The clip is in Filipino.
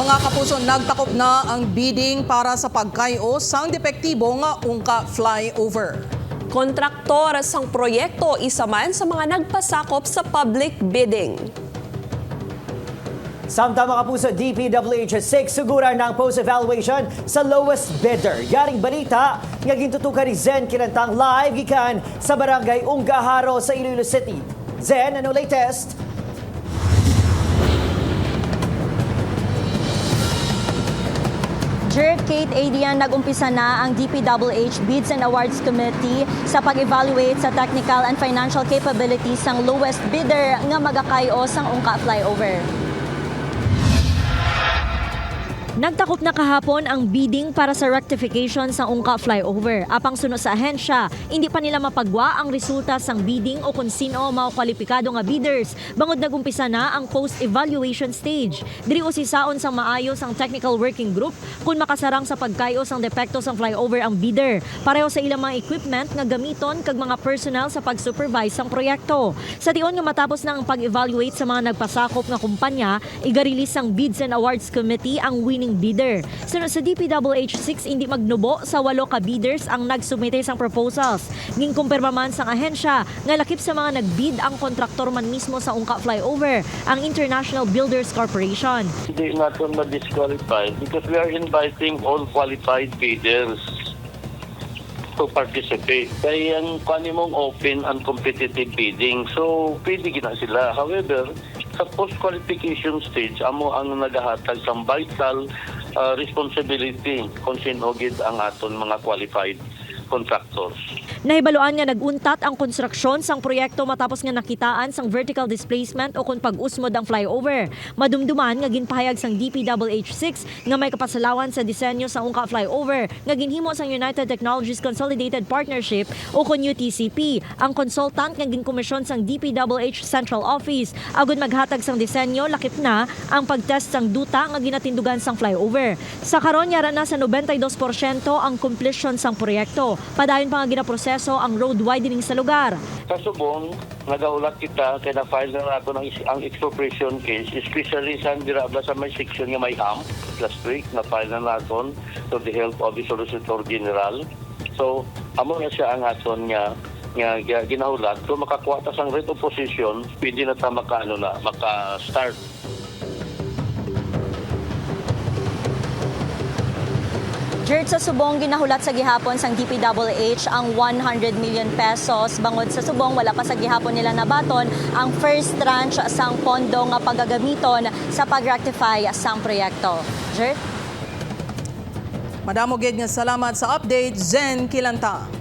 Mga kapuso, nagtakop na ang bidding para sa pagkayo sang depektibo nga ungka flyover. Kontraktor sang proyekto isa man sa mga nagpasakop sa public bidding. Samtama kapuso, DPWH 6 sugura ng post-evaluation sa lowest bidder. Yaring balita, nga gintutukan ni Zen Kinantang live gikan sa barangay Ungaharo sa Iloilo City. Zen, ano latest? Kate Adrian, nag-umpisa na ang DPWH Bids and Awards Committee sa pag-evaluate sa technical and financial capabilities ng lowest bidder nga magakayo sang ungka flyover. Nagtakop na kahapon ang bidding para sa rectification sa ungka flyover. Apang suno sa ahensya, hindi pa nila mapagwa ang resulta sang bidding o kung sino mao kwalipikado nga bidders. Bangod nagumpisa na ang post-evaluation stage. Diri usisaon sang maayos ang technical working group kung makasarang sa pagkayo sang depekto sang flyover ang bidder. Pareho sa ilang mga equipment nga gamiton kag mga personnel sa pag-supervise sang proyekto. Sa tion nga matapos na ang pag-evaluate sa mga nagpasakop nga kumpanya, igarilis sang Bids and Awards Committee ang winning bidder. Sunod sa DPWH 6, hindi magnubo sa 8 ka bidders ang nagsumite sang proposals. Nging kumpirma man sang ahensya nga lakip sa mga nagbid ang kontraktor man mismo sa ungka flyover, ang International Builders Corporation. Hindi natin ma-disqualify because we are inviting all qualified bidders to participate. Kaya ang mong open and competitive bidding. So, pwede gina sila. However, sa post-qualification stage, amo ang nagahatag sa vital responsibility kung sinugid ang aton mga qualified contractors. Nahibaluan nga naguntat ang konstruksyon sang proyekto matapos nga nakitaan sang vertical displacement o kung pag-usmod ang flyover. Madumduman nga ginpahayag sang DPWH 6 nga may kapasalawan sa disenyo sa ungka flyover nga ginhimo sang United Technologies Consolidated Partnership o kun UTCP. Ang consultant nga ginkomisyon sang DPWH Central Office agud maghatag sang disenyo, lakip na ang pagtest sang duta nga ginatindugan sang flyover. Sa karon yara na sa 92% ang completion sang proyekto. Padayon pa nga ginaproseso ang road widening sa lugar. Sa subong, nagaulat kita kaya na-file na nato ang expropriation case, especially sa dirabla sa may section nga may HAM last week, na-file na naton to the help of the Solicitor General. So, amo na siya ang aton nga ginaulat. Kung makakuha ta sang writ of position, pwede na ta maka-start. Sa subong, ginahulat sa gihapon sang DPWH ang 100 million pesos. Bangod sa subong, wala pa sa gihapon nila nabaton ang first tranche sang pondo nga paggagamiton sa pag-rectify sang proyekto. Madamo gid nga salamat sa update, Zen Kilanta.